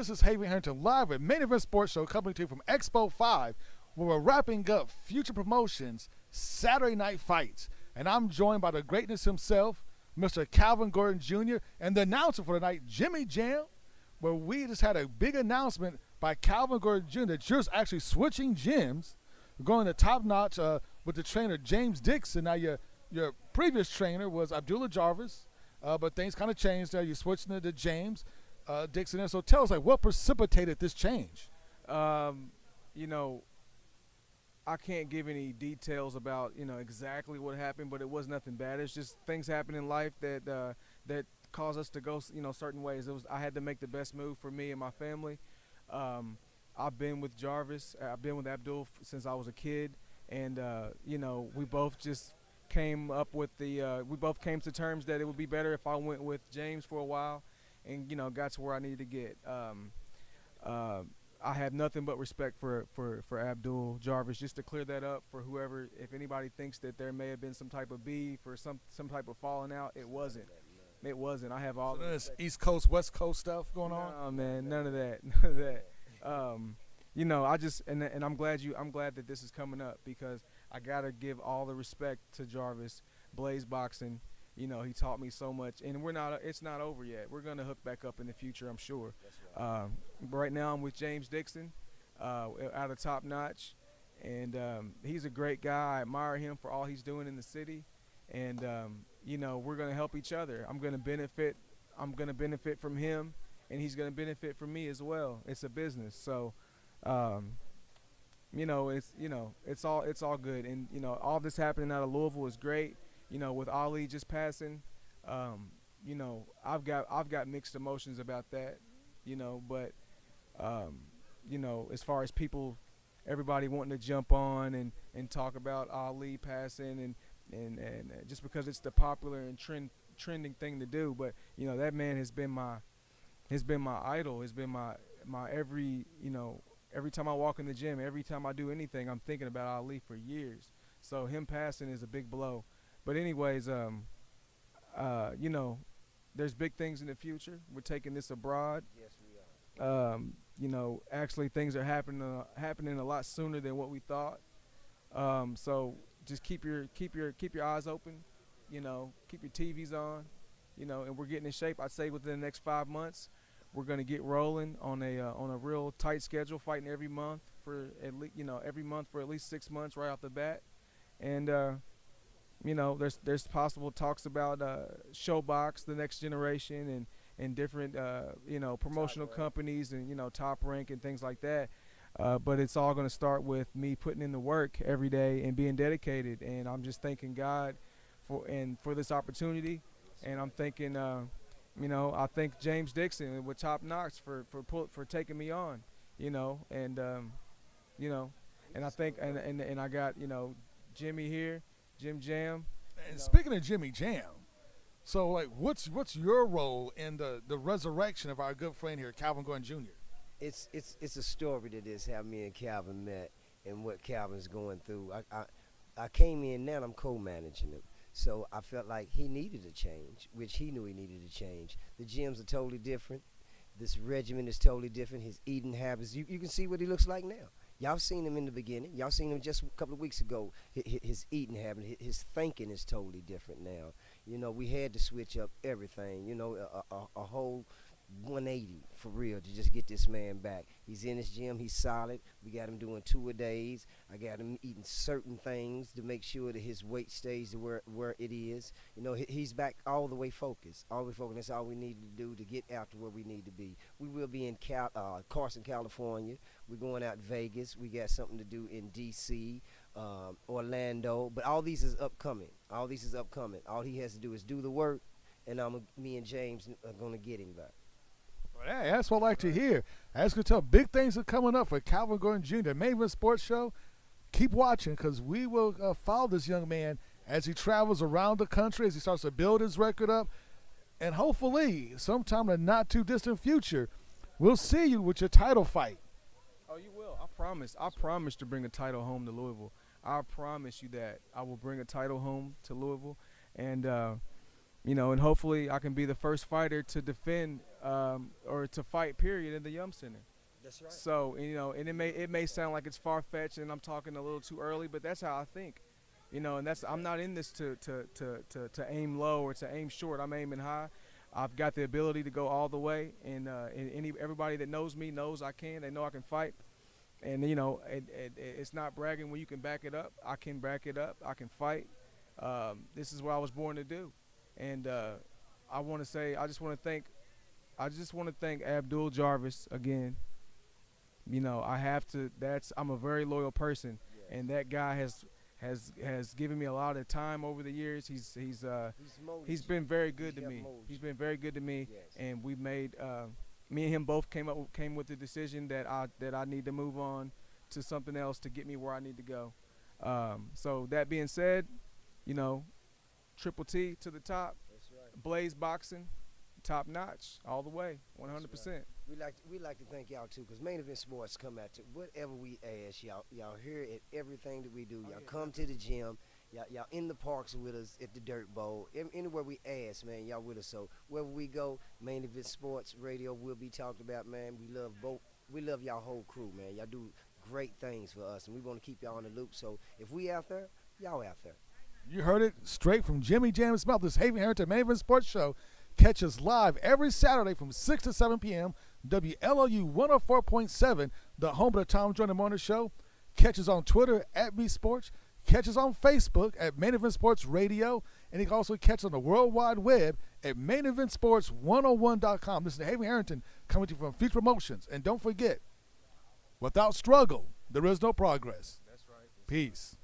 This is Haven Harrington live at Main Event Sports Show coming to you from Expo 5, where we're wrapping up Future Promotions Saturday Night Fights. And I'm joined by the greatness himself, Mr. Calvin Gordon Jr., and the announcer for tonight, Jimmy Jam, where we just had a big announcement by Calvin Gordon Jr. that you're actually switching gyms, going to top notch with the trainer James Dixon. Now, your previous trainer was Abdullah Jarvis, but things kind of changed there. You're switching to James Dixon there. So tell us, like, what precipitated this change? You know, I can't give any details about, exactly what happened, but it was nothing bad. It's just things happen in life that cause us to go, certain ways. I had to make the best move for me and my family. I've been with Jarvis. I've been with Abdul since I was a kid, and we both just came up with we both came to terms that it would be better if I went with James for a while, and got to where I needed to get. I have nothing but respect for Abdul Jarvis. Just to clear that up for whoever, if anybody thinks that there may have been some type of beef or some type of falling out, it wasn't. It wasn't. I have all this East Coast, West Coast stuff going on. No, man, none of that. None of that. I just and I'm glad that this is coming up, because I gotta give all the respect to Jarvis, Blaze Boxing. He taught me so much, and it's not over yet. We're gonna hook back up in the future, I'm sure. Right. But right now I'm with James Dixon, out of Top Notch, and he's a great guy. I admire him for all he's doing in the city, and we're gonna help each other. I'm gonna benefit from him, and he's gonna benefit from me as well. It's a business, so it's all good, and all this happening out of Louisville is great. With Ali just passing, I've got mixed emotions about that, but as far as everybody wanting to jump on and talk about Ali passing and just because it's the popular and trending thing to do, but that man has been my idol, has been my every time I walk in the gym, every time I do anything, I'm thinking about Ali for years. So him passing is a big blow. But anyways, there's big things in the future. We're taking this abroad. Yes, we are. Actually things are happening a lot sooner than what we thought. So just keep your eyes open, keep your TVs on, and we're getting in shape. I'd say within the next 5 months, we're going to get rolling on a real tight schedule, fighting every month for at least 6 months right off the bat. And there's possible talks about Showbox, the next generation, and different promotional companies and Top Rank and things like that. But it's all going to start with me putting in the work every day and being dedicated. And I'm just thanking God for this opportunity. And I'm thanking I thank James Dixon with Top Notch for taking me on, and I think and I got Jimmy here, Jim Jam. And speaking of Jimmy Jam, so like, what's your role in the resurrection of our good friend here, Calvin Gordon Jr.? It's a story that is how me and Calvin met and what Calvin's going through. I came in now, I'm co-managing him. So I felt like he needed a change, which he knew he needed a change. The gyms are totally different. This regimen is totally different. His eating habits, you can see what he looks like now. Y'all seen him in the beginning. Y'all seen him just a couple of weeks ago. His eating habit, his thinking is totally different now. We had to switch up everything, a whole 180 for real to just get this man back. He's in his gym, he's solid. We got him doing 2-a-days. I got him eating certain things to make sure that his weight stays where it is. He's back all the way focused. That's all we need to do to get out to where we need to be. We will be in Carson, California. We're going out Vegas. We got something to do in D.C., Orlando. But all these is upcoming. All he has to do is do the work, and me and James are going to get him back. Hey, that's what I like to hear. As you can tell, big things are coming up for Calvin Gordon Jr. Main Event Sports Show. Keep watching, because we will follow this young man as he travels around the country, as he starts to build his record up. And hopefully, sometime in the not-too-distant future, we'll see you with your title fight. Oh, you will. I promise. I promise to bring a title home to Louisville. I promise you that. I will bring a title home to Louisville. And, and hopefully I can be the first fighter to defend or to fight period in the Yum Center. That's right. So and it may sound like it's far fetched and I'm talking a little too early, but that's how I think. And I'm not in this to aim low or to aim short. I'm aiming high. I've got the ability to go all the way, and everybody that knows me knows I can. They know I can fight, and it's not bragging when you can back it up. I can back it up. I can fight. This is what I was born to do, and I just want to thank Abdul Jarvis again. I'm a very loyal person, and that guy has given me a lot of time over the years. He's been very good to me. He's been very good to me, Yes. and we've made me and him both came with the decision that I need to move on to something else to get me where I need to go. So that being said, Triple T to the top, That's right. Blaze Boxing, top notch, all the way, 100%. We like to thank y'all too, because Main Event Sports come out to whatever we ask y'all. Y'all here at everything that we do. Y'all come to the gym. Y'all in the parks with us at the Dirt Bowl. Anywhere we ask, man, y'all with us. So wherever we go, Main Event Sports Radio will be talked about, man. We love both. We love y'all whole crew, man. Y'all do great things for us, and we want to keep y'all in the loop. So if we out there, y'all out there. You heard it straight from Jimmy Jam's mouth. This Haven Harrington Main Event Sports Show. Catch us live every Saturday from 6 to 7 p.m. WLOU 104.7, the home of the Tom Jordan Morning Show. Catch us on Twitter at @MeSports. Catch us on Facebook at Main Event Sports Radio. And you can also catch us on the World Wide Web at maineventsports101.com. This is Haven Harrington coming to you from Future Promotions. And don't forget, without struggle, there is no progress. That's right. Peace.